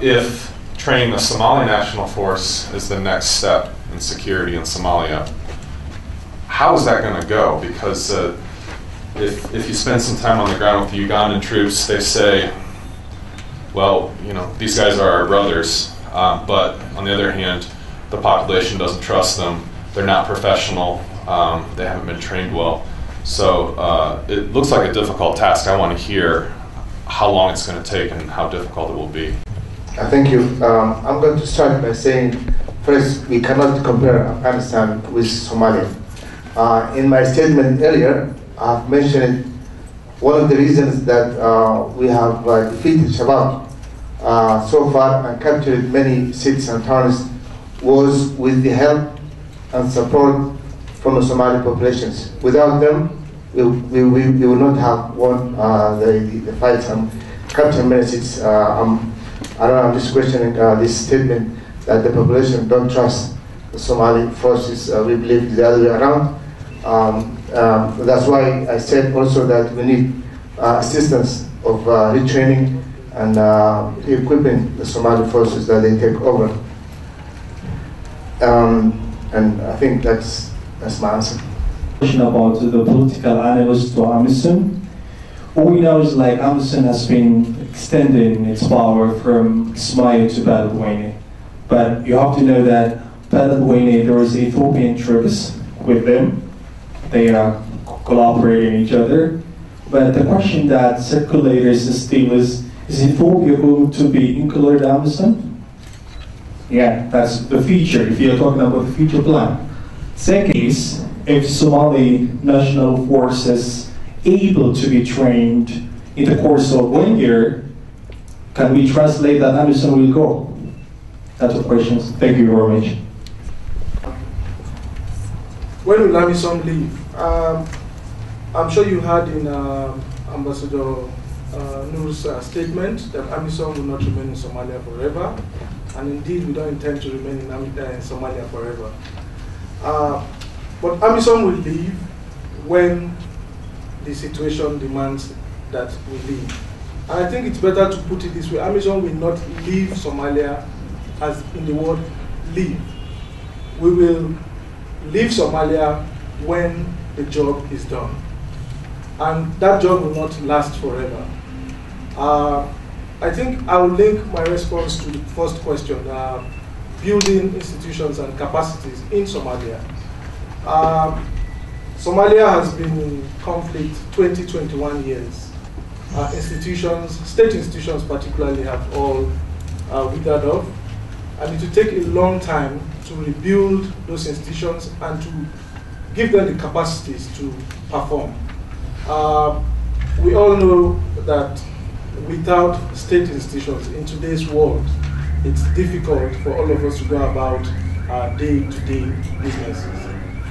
if training the Somali National Force is the next step in security in Somalia, how is that going to go? Because if you spend some time on the ground with the Ugandan troops, they say, well, you know, these guys are our brothers, but on the other hand, the population doesn't trust them. They're not professional. They haven't been trained well. So it looks like a difficult task. I want to hear how long it's going to take and how difficult it will be. Thank you. I'm going to start by saying, first, we cannot compare Afghanistan with Somalia. In my statement earlier, I've mentioned one of the reasons that we have defeated Shabab so far and captured many cities and towns was with the help and support from the Somali populations. Without them, we will not have won the fight and captured many cities. I'm just questioning this statement that the population don't trust the Somali forces. We believe it's the other way around. That's why I said also that we need assistance of retraining and equipping the Somali forces that they take over. And I think that's my answer. Question about the political analyst to AMISOM. What we know is like AMISOM has been extending its power from Somalia to Beledweyne. But you have to know that Beledweyne, there is Ethiopian troops with them. They are collaborating each other. But the question that circulators still is Ethiopia going to be included in AMISOM? Yeah, that's the future, if you're talking about the future plan. Second is, if Somali National Force is able to be trained in the course of 1 year, can we translate that AMISOM will go? That's the questions. Thank you very much. When will AMISOM leave? I'm sure you heard in Ambassador Noor's statement that AMISOM will not remain in Somalia forever. And indeed, we don't intend to remain in Somalia forever. But AMISOM will leave when the situation demands that we leave. And I think it's better to put it this way. AMISOM will not leave Somalia as in the word leave. We will leave Somalia when the job is done. And that job will not last forever. I think I will link my response to the first question, building institutions and capacities in Somalia. Somalia has been in conflict 21 years. Institutions, state institutions particularly, have all withered off. And it will take a long time to rebuild those institutions and to give them the capacities to perform. We all know that without state institutions in today's world, it's difficult for all of us to go about our day-to-day businesses.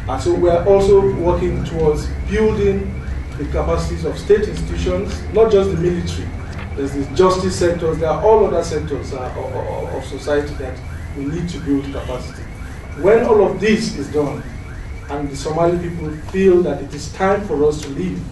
And so we are also working towards building the capacities of state institutions, not just the military. There's the justice sectors, there are all other sectors of society that we need to build capacity. When all of this is done, and the Somali people feel that it is time for us to leave,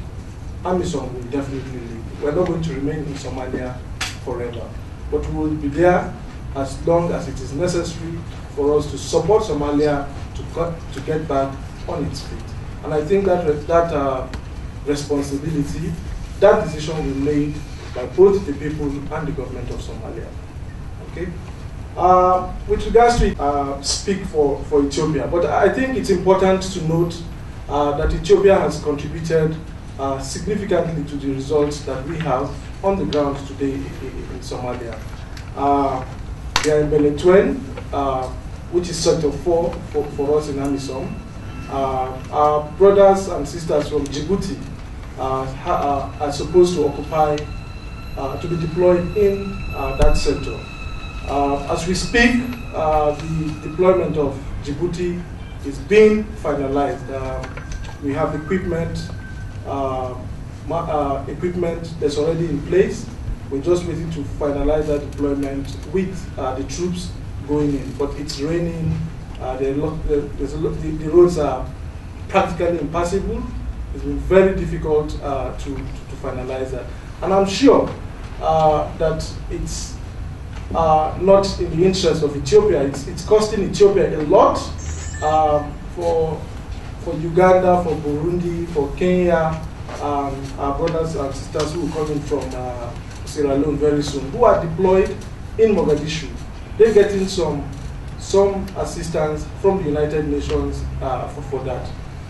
AMISOM will definitely leave. We're not going to remain in Somalia forever, but we will be there as long as it is necessary for us to support Somalia to get back on its feet. And I think that responsibility, that decision will be made by both the people and the government of Somalia. Okay. With regards to speak for Ethiopia, but I think it's important to note that Ethiopia has contributed significantly to the results that we have on the ground today in Somalia. They are in Beledweyne, which is Sector 4 for us in AMISOM. Our brothers and sisters from Djibouti are supposed to occupy, to be deployed in that sector. As we speak, the deployment of Djibouti is being finalized. We have equipment that's already in place. We're just waiting to finalize that deployment with the troops going in. But it's raining. The roads are practically impassable. It's been very difficult to finalize that. And I'm sure that it's not in the interest of Ethiopia. It's costing Ethiopia a lot for Uganda, for Burundi, for Kenya, our brothers and sisters who are coming from Sierra Leone very soon, who are deployed in Mogadishu. They're getting some assistance from the United Nations for that.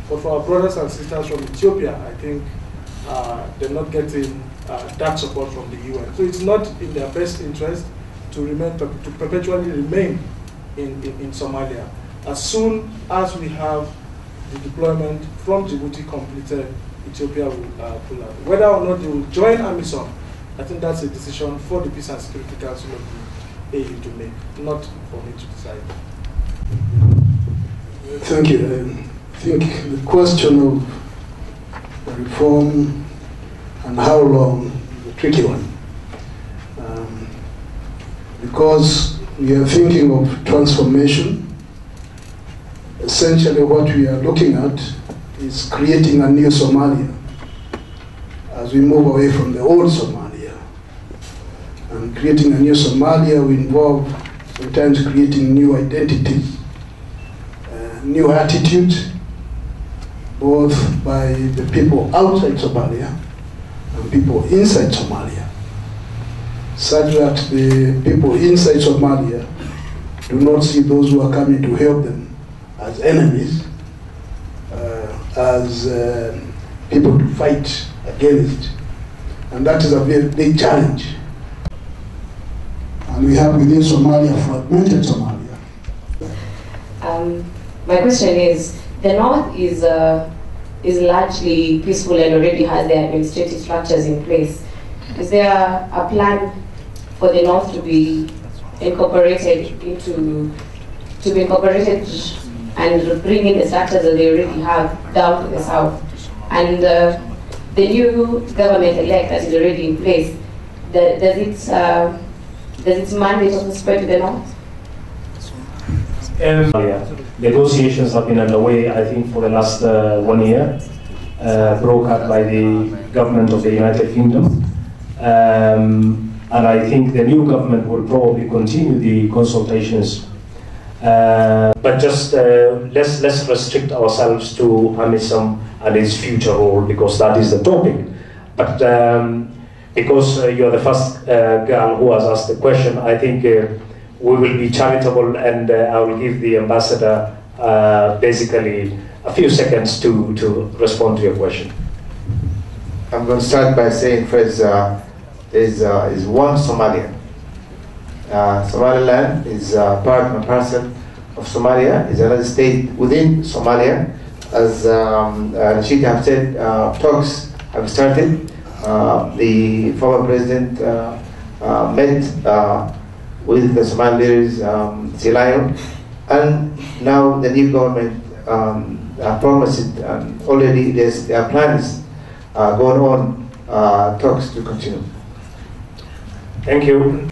But for our brothers and sisters from Ethiopia, I think they're not getting that support from the UN. So it's not in their best interest to perpetually remain in Somalia. As soon as we have the deployment from Djibouti completed, Ethiopia will pull out. Whether or not they will join AMISOM, I think that's a decision for the Peace and Security Council of the AU to make, not for me to decide. Thank you. I think the question of reform and how long is a tricky one. Because we are thinking of transformation. Essentially what we are looking at is creating a new Somalia as we move away from the old Somalia. And creating a new Somalia will involve sometimes creating new identities, new attitudes, both by the people outside Somalia and people inside Somalia, such that the people inside Somalia do not see those who are coming to help them as enemies, as people to fight against. And that is a very big challenge. And we have within Somalia fragmented Somalia. My question is, the North is largely peaceful and already has their administrative structures in place. Is there a plan for the North to be incorporated and bring in the structures that they already have down to the South? And the new government-elect that is already in place, does its mandate also spread to the North? Negotiations have been underway, I think, for the last 1 year, brokered by the government of the United Kingdom. And I think the new government will probably continue the consultations. But just let's restrict ourselves to AMISOM and its future role, because that is the topic. But because you're the first girl who has asked the question, I think we will be charitable, and I will give the ambassador basically a few seconds to respond to your question. I'm going to start by saying first, is one Somalia. Somaliland is part and parcel of Somalia, is another state within Somalia. As Rashid have said, talks have started. The former president met with the Somali leaders, Zilayo, and now the new government promised, and already there are plans going on, talks to continue. Thank you.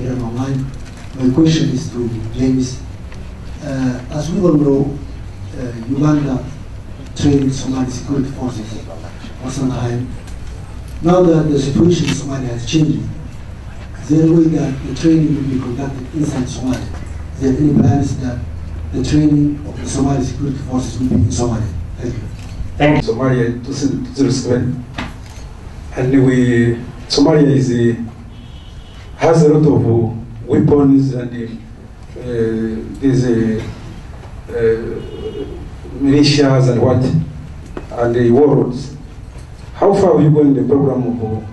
My question is to James. As we all know, Uganda trained Somali security forces for some time. Now that the situation in Somalia has changed, is there a way that the training will be conducted inside Somalia? Is there any plans that the training of the Somali security forces will be in Somalia? Thank you. Thank you. Somalia 2007, and Somalia has a lot of weapons, and there's militias and what, and the warlords. How far are you going in the program of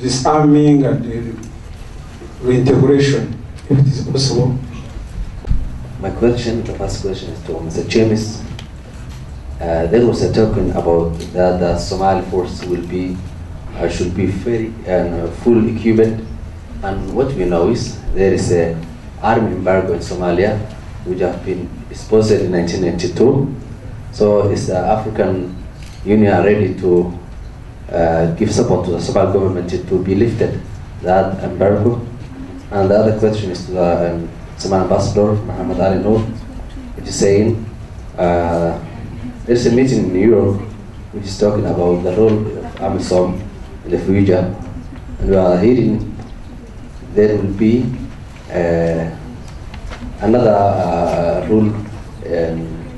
disarming and the reintegration, if it is possible? My question, the first question is to Mr. James. There was a token about that the Somali force will be, should be very full equipped, and what we know is there is a army embargo in Somalia, which have been exposed in 1992. So is the African Union ready to give support to the Somali government to be lifted that embargo? And the other question is to the Somali ambassador, Muhammad Ali Noor, which is saying there's a meeting in New York which is talking about the role of AMISOM in the future, and we are hearing there will be another rule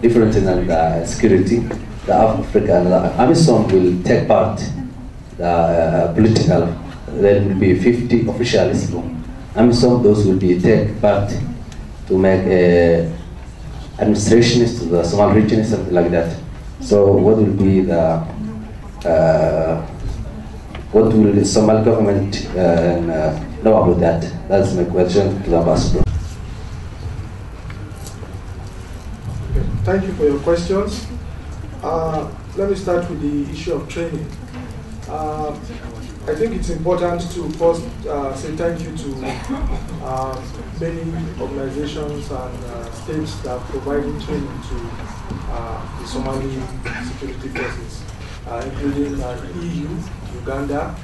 different in security. The Africa and the AMISOM will take part. The political, there will be 50 officials from AMISOM. Those will be take part to make administrations to the Somali region, something like that. So what will be the what will the Somali government know about that? That's my question to the ambassador. Okay, thank you for your questions. Let me start with the issue of training. I think it's important to first say thank you to many organizations and states that are providing training to the Somali security forces, including EU, Uganda,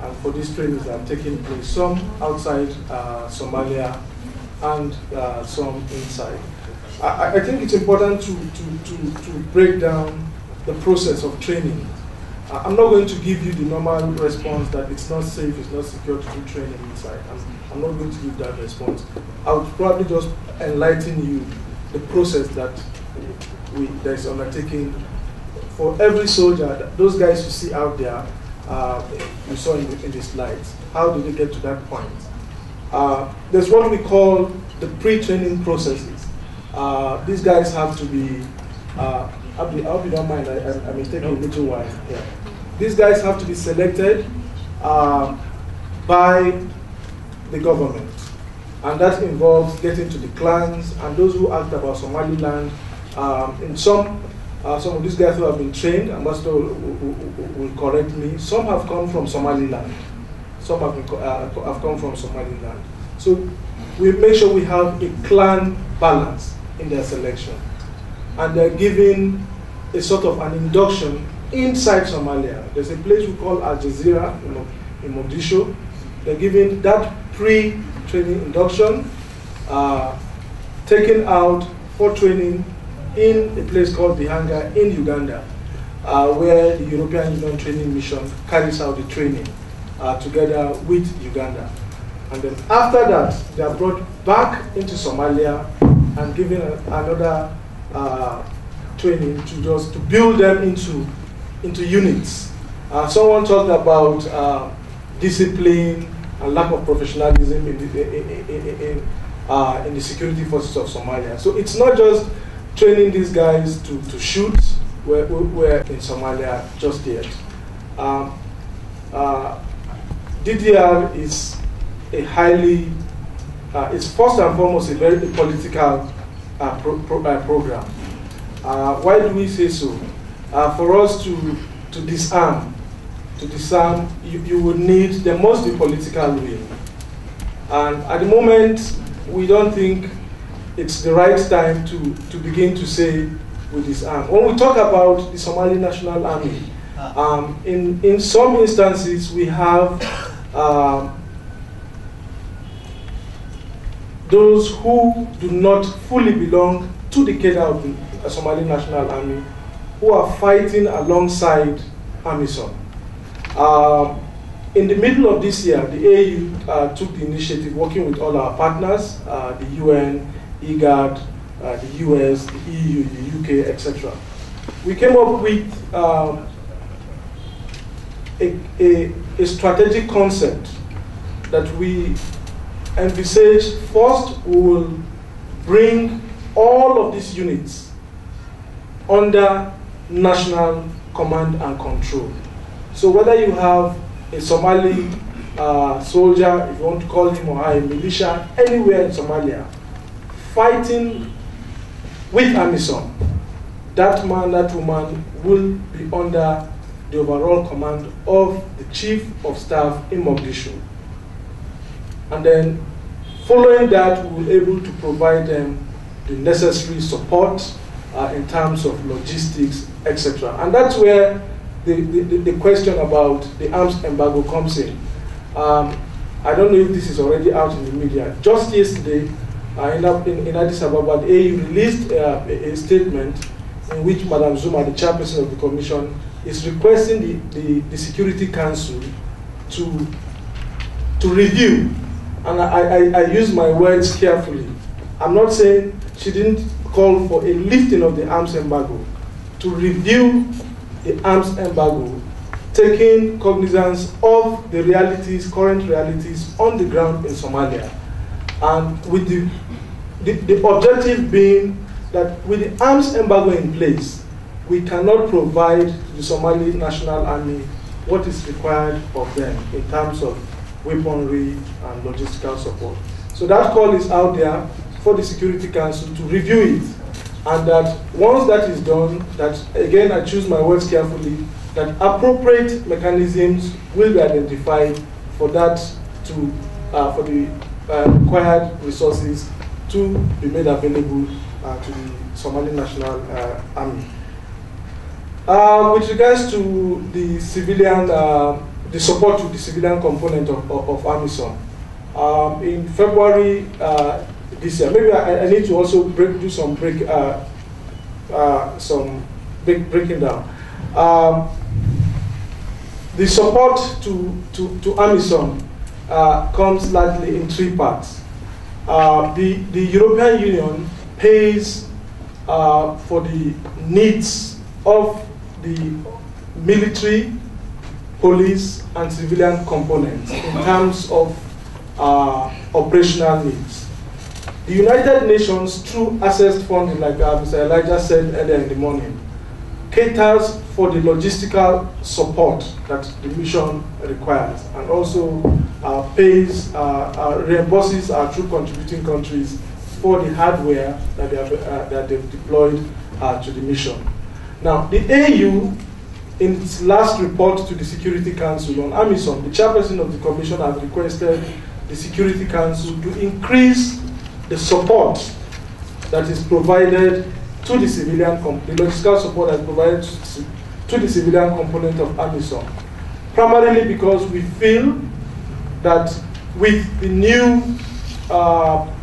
and for these trainings that are taking place, some outside Somalia and some inside. I think it's important to break down the process of training. I'm not going to give you the normal response that it's not safe, it's not secure to do training inside. I'm not going to give that response. I would probably just enlighten you the process that is undertaken for every soldier. Those guys you see out there, you saw in the slides. How do they get to that point? There's what we call the pre-training processes. These guys have to be, I hope you don't mind, I may take a little while. Yeah. These guys have to be selected by the government. And that involves getting to the clans and those who act about Somaliland. In some of these guys who have been trained, Ambassador will correct me, some have come from Somaliland. Some have come from Somaliland. So we make sure we have a clan balance in their selection. And they're given a sort of an induction inside Somalia. There's a place we call Al Jazeera in Mogadishu. They're given that pre-training induction, taken out for training in a place called Bihanga in Uganda, where the European Union Training Mission carries out the training together with Uganda. And then after that, they are brought back into Somalia and given another training to build them into units. Someone talked about discipline and lack of professionalism in the security forces of Somalia. So it's not just training these guys to shoot. We're in Somalia just yet. DDR is a highly, it's first and foremost a very political program. Why do we say so? For us to disarm, you would need, there must be political will. And at the moment, we don't think it's the right time to begin to say we disarm. When we talk about the Somali National Army, in some instances we have those who do not fully belong to the cadre of the Somali National Army who are fighting alongside AMISOM. In the middle of this year, the AU took the initiative, working with all our partners, the UN, IGAD, the US, the EU, the UK, etc. We came up with a strategic concept that we envisage. First, we will bring all of these units under national command and control. So whether you have a Somali soldier, if you want to call him, or a militia, anywhere in Somalia, fighting with AMISOM, that man, that woman will be under the overall command of the Chief of Staff in Mogadishu. And then following that, we will be able to provide them the necessary support in terms of logistics, etc. And that's where the question about the arms embargo comes in. I don't know if this is already out in the media. Just yesterday, in Addis Ababa, the AU released a statement in which Madam Zuma, the chairperson of the commission, is requesting the Security Council to to review, and I use my words carefully. I'm not saying she didn't call for a lifting of the arms embargo, to review the arms embargo, taking cognizance of the realities, current realities on the ground in Somalia, and with the objective being that with the arms embargo in place, we cannot provide to the Somali National Army what is required of them in terms of weaponry and logistical support. So that call is out there for the Security Council to review it, and that once that is done, that again I choose my words carefully, that appropriate mechanisms will be identified for that to for the required resources to be made available to the Somali National Army. With regards to the civilian, the support to the civilian component of AMISOM, in February this year, maybe I need to also do some breaking down. The support to AMISOM comes largely in three parts. The European Union pays for the needs of the military, police, and civilian components in terms of operational needs. The United Nations, through access funding, like Mr. Elijah said earlier in the morning, caters for the logistical support that the mission requires, and also reimburses our troop contributing countries for the hardware that they've deployed to the mission. Now, the AU, in its last report to the Security Council on AMISOM, the chairperson of the commission has requested the Security Council to increase the support that is provided to the civilian, the logistical support that is provided to the civilian component of AMISOM, primarily because we feel that with the new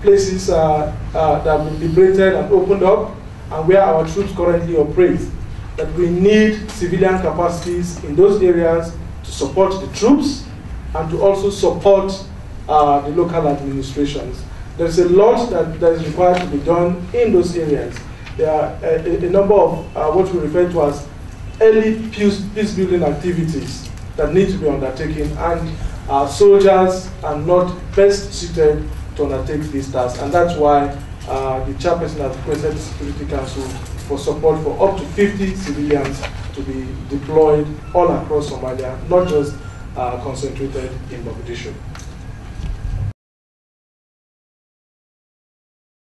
places that have been liberated and opened up, and where our troops currently operate, that we need civilian capacities in those areas to support the troops and to also support the local administrations. There's a lot that is required to be done in those areas. There are a number of what we refer to as early peace-building activities that need to be undertaken, and our soldiers are not best suited to undertake these tasks. And that's why the chairperson has requested the Security Council for support for up to 50 civilians to be deployed all across Somalia, not just concentrated in Mogadishu.